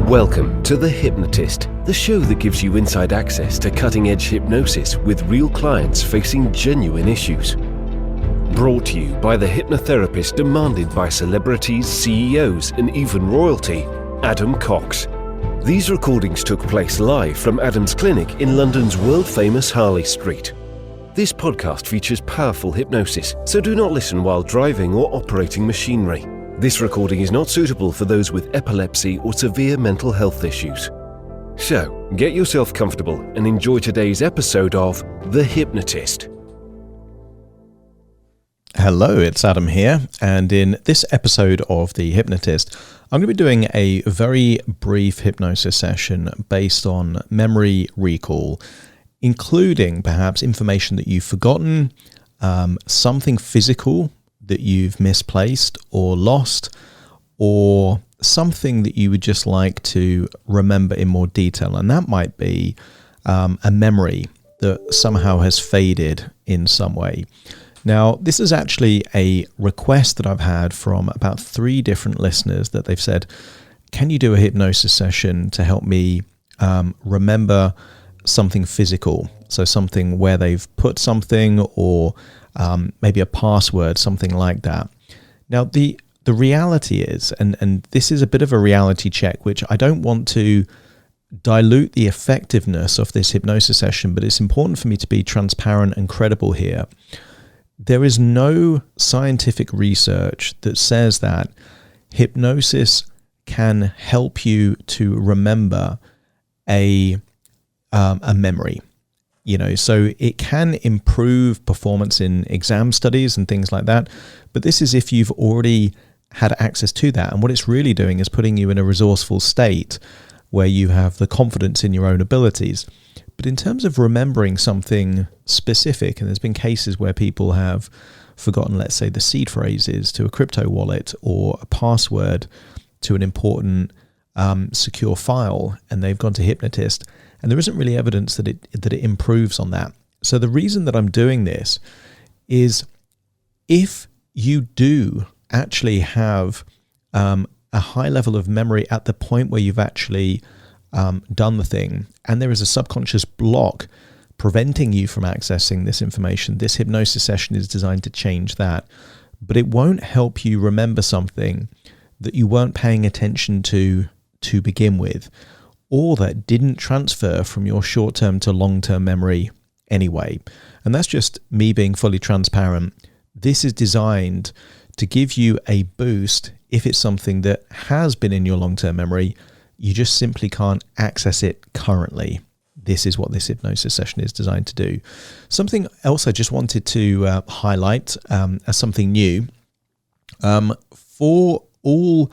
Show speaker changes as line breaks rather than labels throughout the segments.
Welcome to The Hypnotist, the show that gives you inside access to cutting-edge hypnosis with real clients facing genuine issues. Brought to you by the hypnotherapist demanded by celebrities, CEOs, and even royalty, Adam Cox. These recordings took place live from Adam's clinic in London's world-famous Harley Street. This podcast features powerful hypnosis, so do not listen while driving or operating machinery. This recording is not suitable for those with epilepsy or severe mental health issues. So, get yourself comfortable and enjoy today's episode of The Hypnotist.
Hello, it's Adam here, and in this episode of The Hypnotist, I'm going to be doing a very brief hypnosis session based on memory recall, including perhaps information that you've forgotten, something physical that you've misplaced or lost, or something that you would just like to remember in more detail. And that might be a memory that somehow has faded in some way. Now, this is actually a request that I've had from about 3 different listeners that they've said, can you do a hypnosis session to help me remember something physical? So something where they've put something, or maybe a password, something like that. Now, the reality is, and this is a bit of a reality check, which I don't want to dilute the effectiveness of this hypnosis session, but it's important for me to be transparent and credible here. There is no scientific research that says that hypnosis can help you to remember a memory. So it can improve performance in exam studies and things like that. But this is if you've already had access to that. And what it's really doing is putting you in a resourceful state where you have the confidence in your own abilities. But in terms of remembering something specific, and there's been cases where people have forgotten, let's say, the seed phrases to a crypto wallet or a password to an important secure file, and they've gone to Hypnotist, and there isn't really evidence that it improves on that. So the reason that I'm doing this is if you do actually have a high level of memory at the point where you've actually done the thing, and there is a subconscious block preventing you from accessing this information, this hypnosis session is designed to change that. But it won't help you remember something that you weren't paying attention to begin with, or that didn't transfer from your short-term to long-term memory anyway. And that's just me being fully transparent. This is designed to give you a boost if it's something that has been in your long-term memory. You just simply can't access it currently. This is what this hypnosis session is designed to do. Something else I just wanted to highlight as something new. For all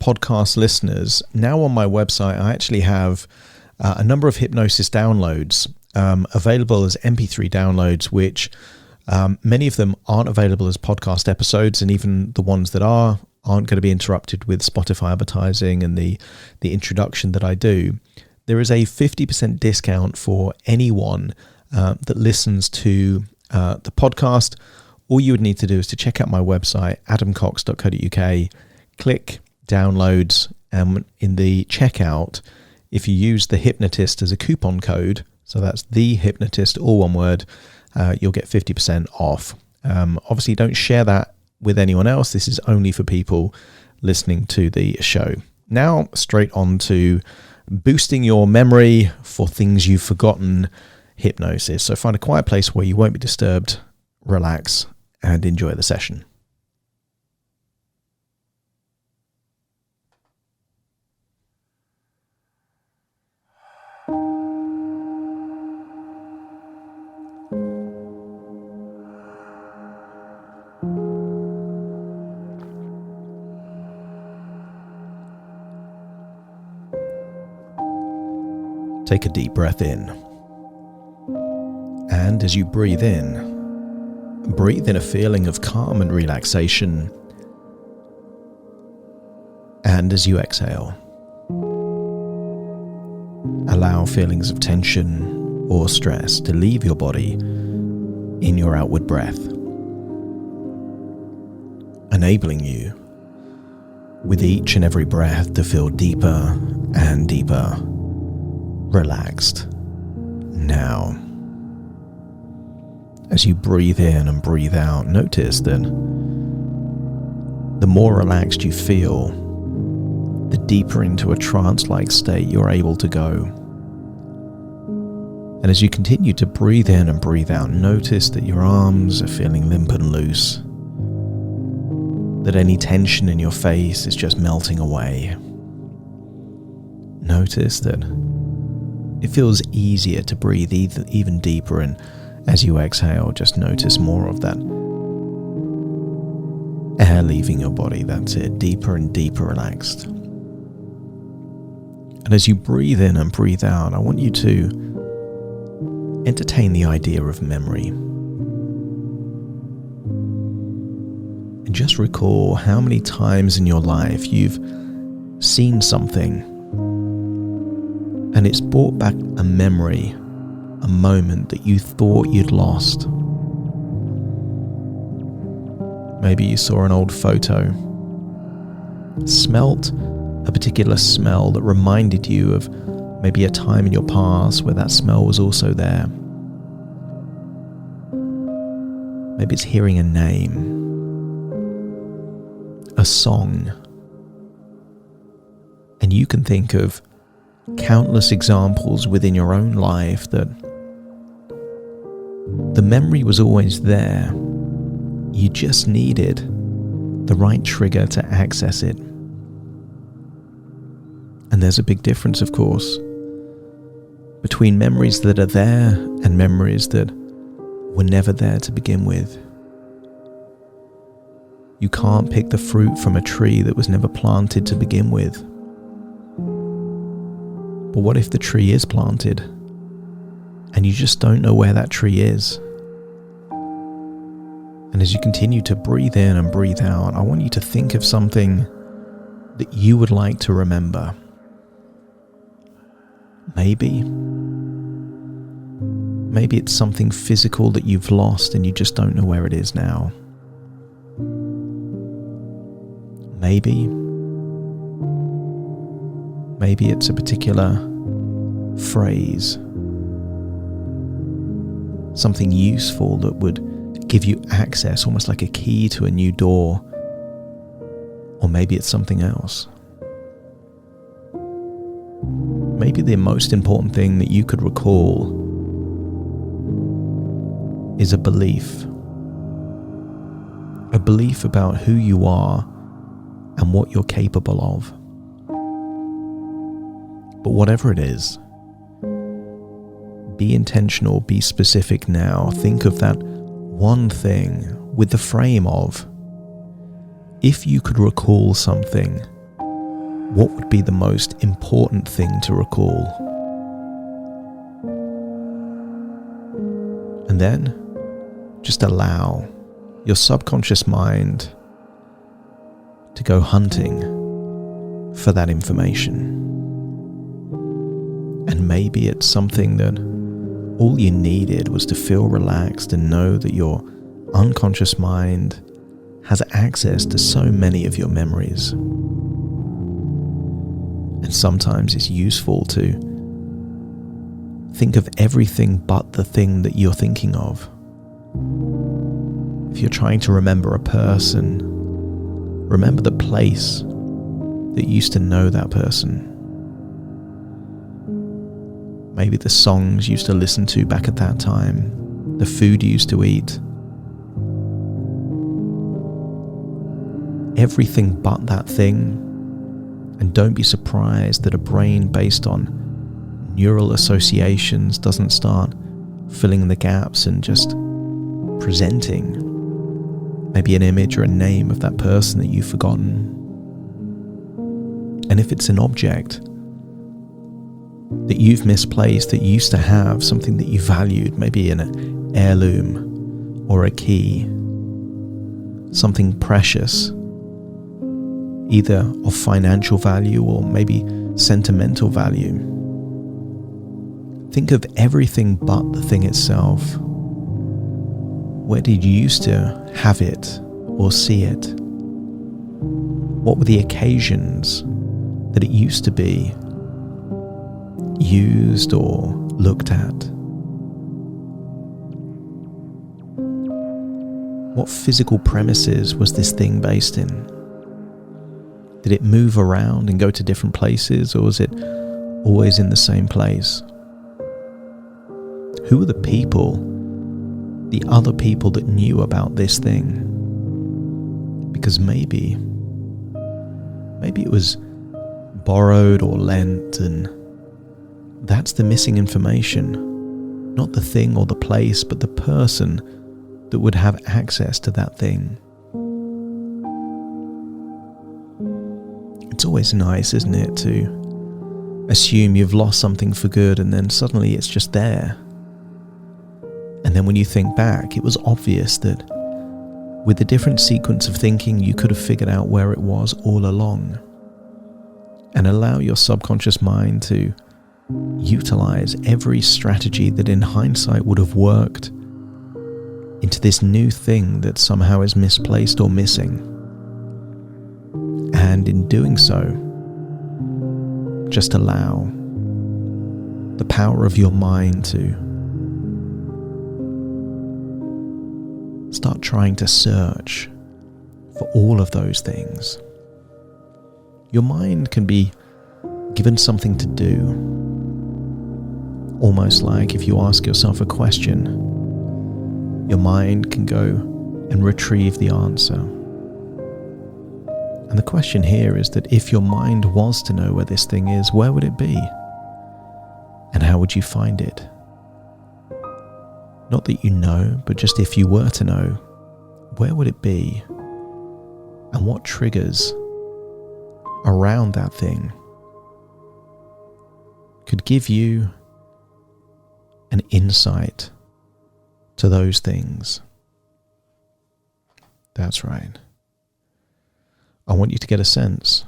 podcast listeners, now on my website, I actually have a number of hypnosis downloads available as MP3 downloads, which many of them aren't available as podcast episodes, and even the ones that aren't going to be interrupted with Spotify advertising and the introduction that I do. There is a 50% discount for anyone that listens to the podcast. All you would need to do is to check out my website, adamcox.co.uk, click downloads, and in the checkout, if you use the Hypnotist as a coupon code, so that's the Hypnotist, all one word, you'll get 50% off. Obviously, don't share that with anyone else. This is only for people listening to the show. Now, straight on to boosting your memory for things you've forgotten hypnosis. So find a quiet place where you won't be disturbed, relax, and enjoy the session. Take a deep breath in. And as you breathe in a feeling of calm and relaxation. And as you exhale, allow feelings of tension or stress to leave your body in your outward breath, enabling you with each and every breath to feel deeper and deeper relaxed. Now, as you breathe in and breathe out, notice that the more relaxed you feel, the deeper into a trance-like state you're able to go. And as you continue to breathe in and breathe out, notice that your arms are feeling limp and loose, that any tension in your face is just melting away. Notice that it feels easier to breathe even deeper, and as you exhale, just notice more of that air leaving your body. That's it, deeper and deeper relaxed. And as you breathe in and breathe out, I want you to entertain the idea of memory. And just recall how many times in your life you've seen something and it's brought back a memory, a moment that you thought you'd lost. Maybe you saw an old photo, smelt a particular smell that reminded you of maybe a time in your past where that smell was also there. Maybe it's hearing a name, a song, and you can think of countless examples within your own life that the memory was always there. You just needed the right trigger to access it. And there's a big difference, of course, between memories that are there and memories that were never there to begin with. You can't pick the fruit from a tree that was never planted to begin with. But what if the tree is planted and you just don't know where that tree is? And as you continue to breathe in and breathe out, I want you to think of something that you would like to remember. Maybe it's something physical that you've lost and you just don't know where it is now. Maybe it's a particular phrase, something useful that would give you access, almost like a key to a new door. Or maybe it's something else. Maybe the most important thing that you could recall is a belief about who you are and what you're capable of. But whatever it is, be intentional, be specific now. Think of that one thing with the frame of, if you could recall something, what would be the most important thing to recall? And then just allow your subconscious mind to go hunting for that information. And maybe it's something that all you needed was to feel relaxed and know that your unconscious mind has access to so many of your memories. And sometimes it's useful to think of everything but the thing that you're thinking of. If you're trying to remember a person, remember the place that used to know that person. Maybe the songs you used to listen to back at that time, the food you used to eat. Everything but that thing. And don't be surprised that a brain based on neural associations doesn't start filling the gaps and just presenting maybe an image or a name of that person that you've forgotten. And if it's an object that you've misplaced, that used to have something that you valued, maybe an heirloom or a key, something precious, either of financial value or maybe sentimental value. Think of everything but the thing itself. Where did you used to have it or see it? What were the occasions that it used to be used or looked at? What physical premises was this thing based in? Did it move around and go to different places, or was it always in the same place? Who were the people, the other people that knew about this thing? Because maybe it was borrowed or lent, and that's the missing information. Not the thing or the place, but the person that would have access to that thing. It's always nice, isn't it, to assume you've lost something for good and then suddenly it's just there. And then when you think back, it was obvious that with a different sequence of thinking, you could have figured out where it was all along. And allow your subconscious mind to utilize every strategy that in hindsight would have worked into this new thing that somehow is misplaced or missing. And in doing so, just allow the power of your mind to start trying to search for all of those things. Your mind can be given something to do, almost like if you ask yourself a question, your mind can go and retrieve the answer. And the question here is that if your mind was to know where this thing is, where would it be? And how would you find it? Not that you know, but just if you were to know, where would it be? And what triggers around that thing could give you an insight to those things? That's right. I want you to get a sense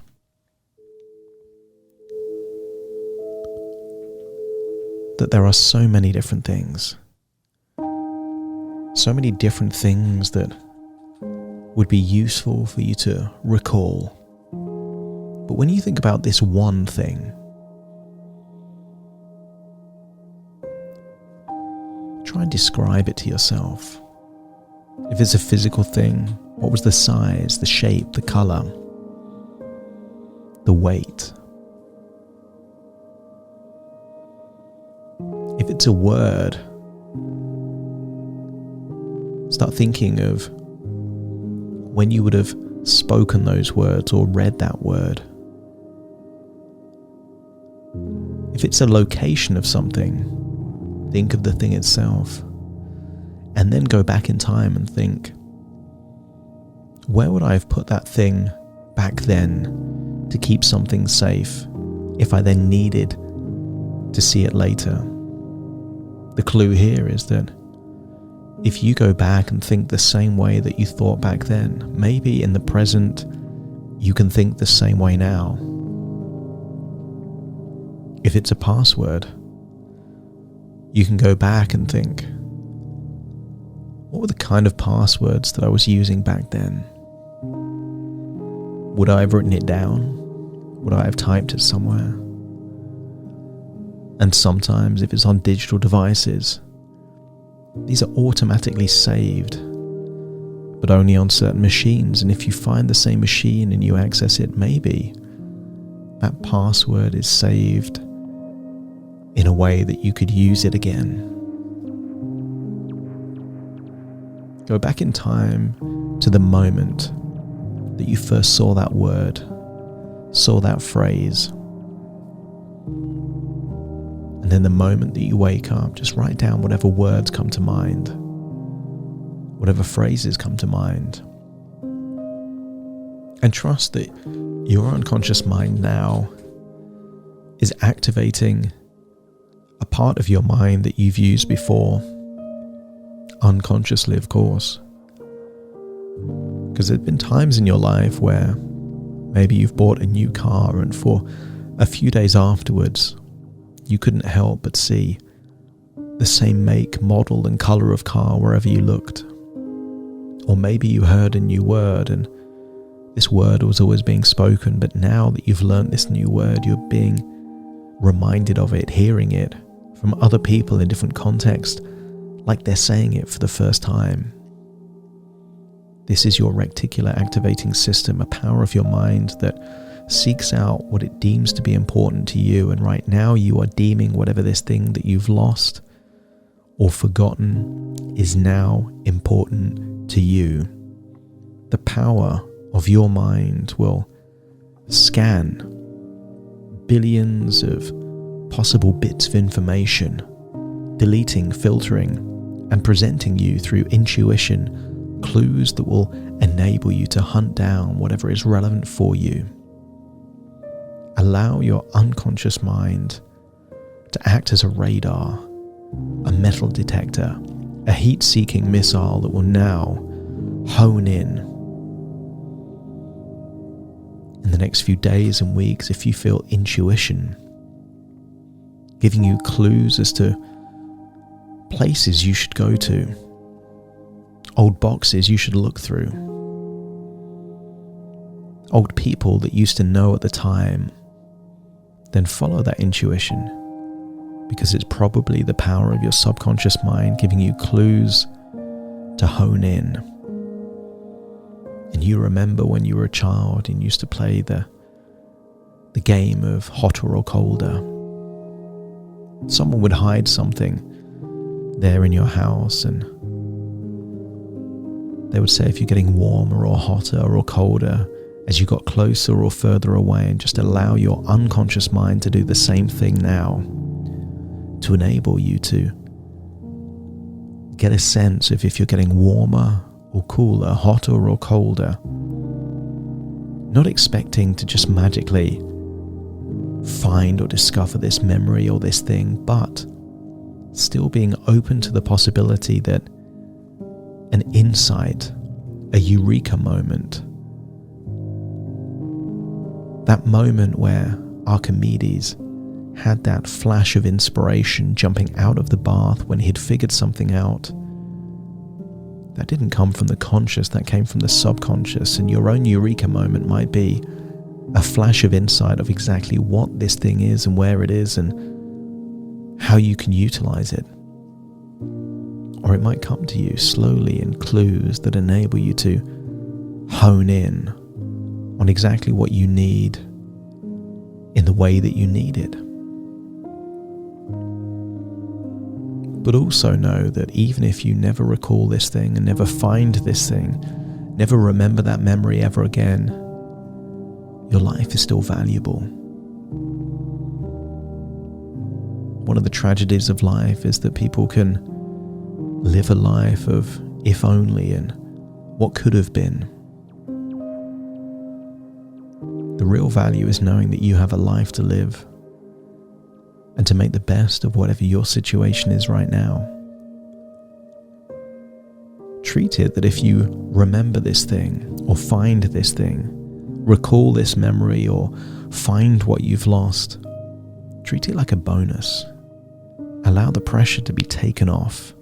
that there are so many different things. So many different things that would be useful for you to recall. But when you think about this one thing, try and describe it to yourself. If it's a physical thing, what was the size, the shape, the color, the weight? If it's a word, start thinking of when you would have spoken those words or read that word. If it's a location of something, think of the thing itself. And then go back in time and think, where would I have put that thing back then to keep something safe if I then needed to see it later? The clue here is that if you go back and think the same way that you thought back then, maybe in the present you can think the same way now. If it's a password, you can go back and think, what were the kind of passwords that I was using back then? Would I have written it down? Would I have typed it somewhere? And sometimes if it's on digital devices, these are automatically saved, but only on certain machines. And if you find the same machine and you access it, maybe that password is saved in a way that you could use it again. Go back in time to the moment that you first saw that word, saw that phrase. And then the moment that you wake up, just write down whatever words come to mind, whatever phrases come to mind. And trust that your unconscious mind now is activating a part of your mind that you've used before, unconsciously, of course. Because there have been times in your life where maybe you've bought a new car and for a few days afterwards, you couldn't help but see the same make, model and colour of car wherever you looked. Or maybe you heard a new word and this word was always being spoken, but now that you've learnt this new word, you're being reminded of it, hearing it from other people in different contexts, like they're saying it for the first time. This is your reticular activating system, a power of your mind that seeks out what it deems to be important to you. And right now you are deeming whatever this thing that you've lost or forgotten is now important to you. The power of your mind will scan billions of possible bits of information, deleting, filtering, and presenting you through intuition clues that will enable you to hunt down whatever is relevant for you. Allow your unconscious mind to act as a radar, a metal detector, a heat-seeking missile that will now hone in. In the next few days and weeks, if you feel intuition giving you clues as to places you should go to, old boxes you should look through, old people that you used to know at the time, then follow that intuition, because it's probably the power of your subconscious mind giving you clues to hone in. And you remember when you were a child and used to play the game of hotter or colder. Someone would hide something there in your house, and they would say if you're getting warmer or hotter or colder as you got closer or further away, and just allow your unconscious mind to do the same thing now to enable you to get a sense of if you're getting warmer or cooler, hotter or colder. Not expecting to just magically find or discover this memory or this thing, but still being open to the possibility that an insight, a eureka moment, that moment where Archimedes had that flash of inspiration jumping out of the bath when he'd figured something out, that didn't come from the conscious, that came from the subconscious. And your own eureka moment might be a flash of insight of exactly what this thing is and where it is and how you can utilize it. Or it might come to you slowly in clues that enable you to hone in on exactly what you need in the way that you need it. But also know that even if you never recall this thing and never find this thing, never remember that memory ever again, your life is still valuable. One of the tragedies of life is that people can live a life of if only and what could have been. The real value is knowing that you have a life to live and to make the best of whatever your situation is right now. Treat it that if you remember this thing or find this thing, recall this memory or find what you've lost, treat it like a bonus. Allow the pressure to be taken off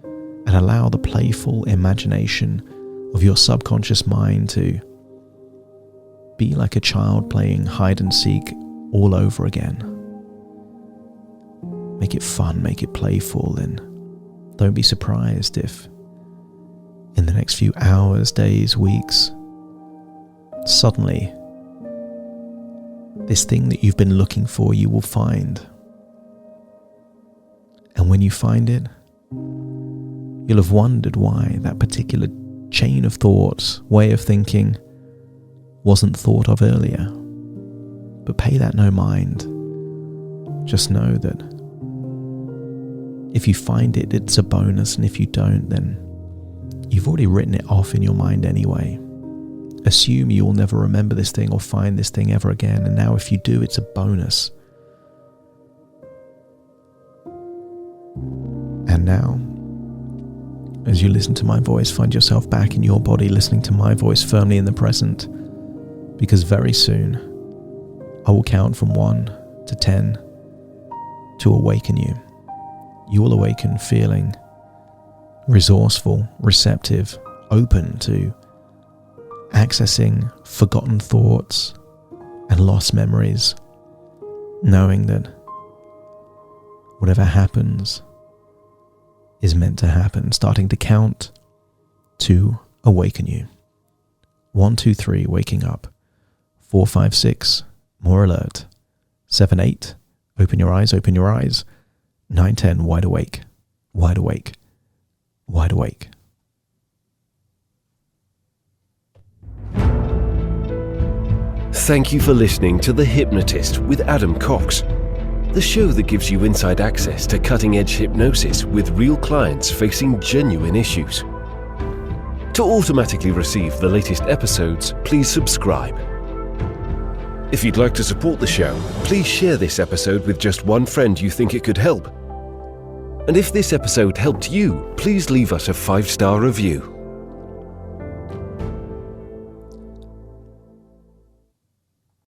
and allow the playful imagination of your subconscious mind to be like a child playing hide and seek all over again. Make it fun, make it playful, and don't be surprised if in the next few hours, days, weeks, suddenly this thing that you've been looking for you will find. And when you find it, you'll have wondered why that particular chain of thoughts, way of thinking, wasn't thought of earlier. But pay that no mind. Just know that if you find it, it's a bonus, and if you don't, then you've already written it off in your mind anyway. Assume you will never remember this thing or find this thing ever again, and now if you do, it's a bonus. And now, as you listen to my voice, find yourself back in your body, listening to my voice firmly in the present, because very soon I will count from 1 to 10 to awaken you. You will awaken feeling resourceful, receptive, open to accessing forgotten thoughts and lost memories, knowing that whatever happens is meant to happen, starting to count to awaken you. 1, 2, 3, waking up. 4, 5, 6, more alert. 7, 8, open your eyes, open your eyes. 9, 10, wide awake, wide awake, wide awake.
Thank you for listening to The Hypnotist with Adam Cox, the show that gives you inside access to cutting-edge hypnosis with real clients facing genuine issues. To automatically receive the latest episodes, please subscribe. If you'd like to support the show, please share this episode with just one friend you think it could help. And if this episode helped you, please leave us a 5-star review.